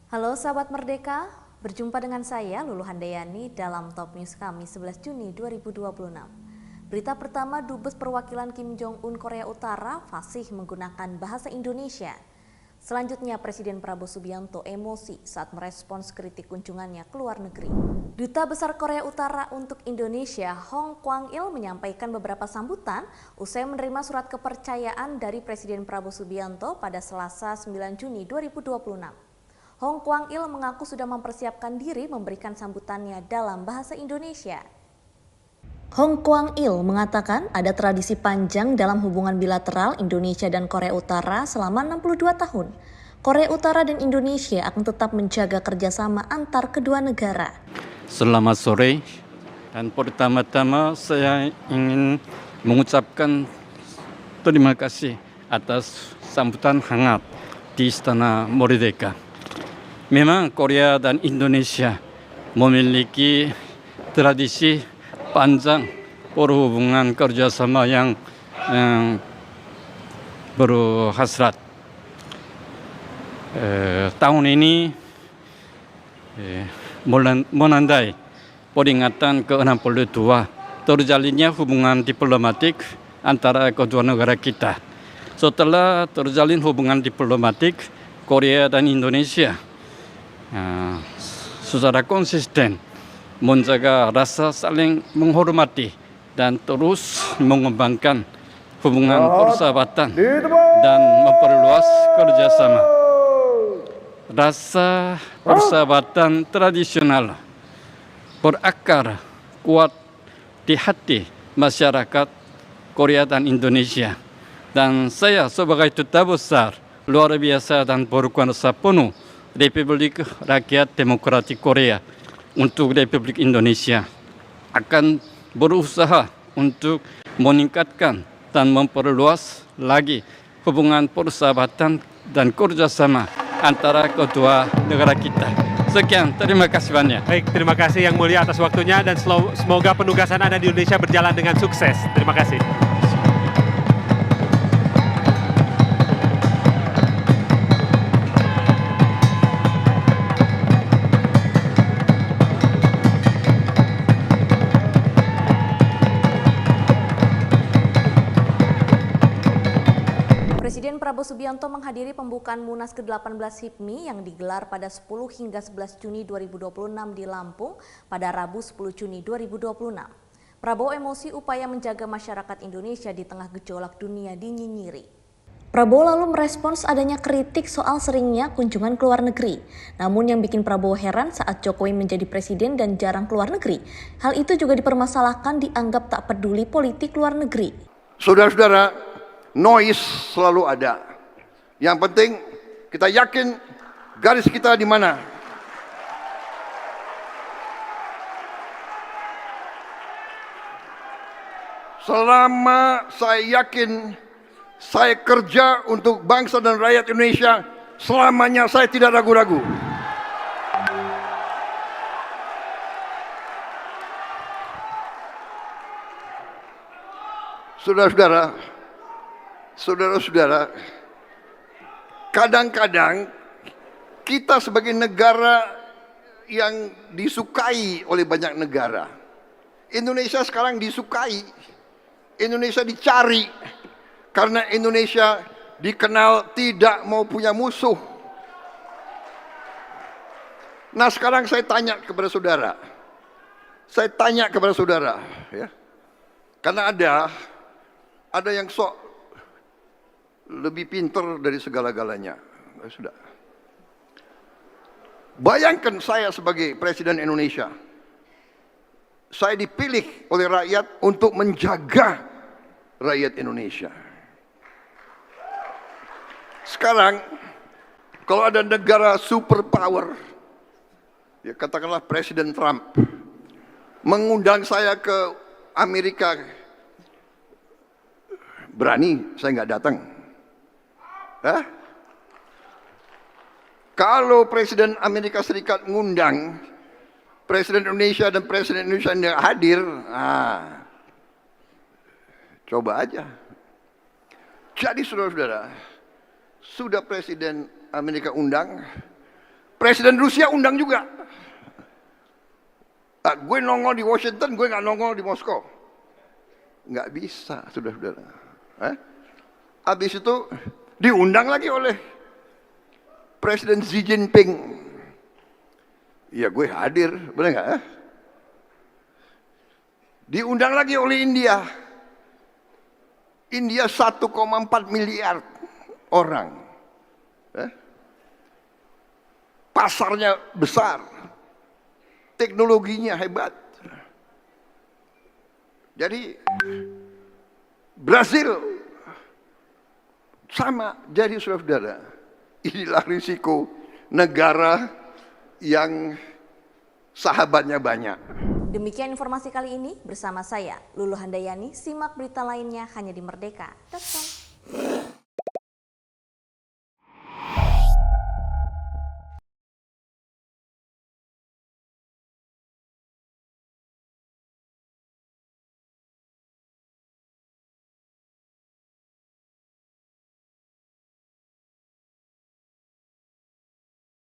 Halo sahabat Merdeka, berjumpa dengan saya Lulu Handayani dalam Top News Kamis 11 Juni 2026. Berita pertama, Dubes Perwakilan Kim Jong-un Korea Utara fasih menggunakan bahasa Indonesia. Selanjutnya, Presiden Prabowo Subianto emosi saat merespons kritik kunjungannya ke luar negeri. Duta Besar Korea Utara untuk Indonesia, Hong Kwang-il, menyampaikan beberapa sambutan usai menerima surat kepercayaan dari Presiden Prabowo Subianto pada Selasa 9 Juni 2026. Hong Kwang-il mengaku sudah mempersiapkan diri memberikan sambutannya dalam bahasa Indonesia. Hong Kwang-il mengatakan ada tradisi panjang dalam hubungan bilateral Indonesia dan Korea Utara selama 62 tahun. Korea Utara dan Indonesia akan tetap menjaga kerjasama antar kedua negara. Selamat sore, dan pertama-tama saya ingin mengucapkan terima kasih atas sambutan hangat di Istana Merdeka. Memang Korea dan Indonesia memiliki tradisi panjang perhubungan kerjasama yang berhasrat. Tahun ini menandai peringatan ke-62 terjalinnya hubungan diplomatik antara kedua negara kita. Setelah terjalin hubungan diplomatik, Korea dan Indonesia secara konsisten menjaga rasa saling menghormati dan terus mengembangkan hubungan persahabatan dan memperluas kerjasama. Rasa persahabatan tradisional berakar kuat di hati masyarakat Korea dan Indonesia. Dan saya sebagai duta besar luar biasa dan berkuasa penuh Republik Rakyat Demokratik Korea untuk Republik Indonesia akan berusaha untuk meningkatkan dan memperluas lagi hubungan persahabatan dan kerjasama antara kedua negara kita. Sekian, terima kasih banyak. Baik, terima kasih Yang Mulia atas waktunya dan semoga penugasan Anda di Indonesia berjalan dengan sukses. Terima kasih. Presiden Prabowo Subianto menghadiri pembukaan Munas ke-18 HIPMI yang digelar pada 10 hingga 11 Juni 2026 di Lampung pada Rabu 10 Juni 2026. Prabowo emosi upaya menjaga masyarakat Indonesia di tengah gejolak dunia dinyinyiri. Prabowo lalu merespons adanya kritik soal seringnya kunjungan ke luar negeri. Namun yang bikin Prabowo heran saat Jokowi menjadi presiden dan jarang ke luar negeri. Hal itu juga dipermasalahkan dianggap tak peduli politik luar negeri. Saudara-saudara, noise selalu ada. Yang penting kita yakin garis kita di mana. Selama saya yakin saya kerja untuk bangsa dan rakyat Indonesia, selamanya saya tidak ragu-ragu. Saudara-saudara, kadang-kadang kita sebagai negara yang disukai oleh banyak negara. Indonesia sekarang disukai, Indonesia dicari, karena Indonesia dikenal tidak mau punya musuh. Nah, sekarang saya tanya kepada saudara, ya, karena ada yang sok lebih pintar dari segala-galanya. Sudah. Bayangkan saya sebagai Presiden Indonesia. Saya dipilih oleh rakyat untuk menjaga rakyat Indonesia. Sekarang, kalau ada negara superpower, ya katakanlah Presiden Trump, mengundang saya ke Amerika, berani saya nggak datang. Kalau Presiden Amerika Serikat ngundang Presiden Indonesia dan Presiden Indonesia yang hadir, coba aja. Jadi saudara-saudara, sudah Presiden Amerika undang, Presiden Rusia undang juga. Gue nongol di Washington, gue nggak nongol di Moskow. Nggak bisa, saudara-saudara. Habis itu diundang lagi oleh Presiden Xi Jinping. Ya gue hadir, boleh nggak? Diundang lagi oleh India. India 1,4 miliar orang. Pasarnya besar. Teknologinya hebat. Jadi Brasil sama. Jadi saudara-saudara, inilah risiko negara yang sahabatnya banyak. Demikian informasi kali ini bersama saya, Lulu Handayani. Simak berita lainnya hanya di merdeka.com.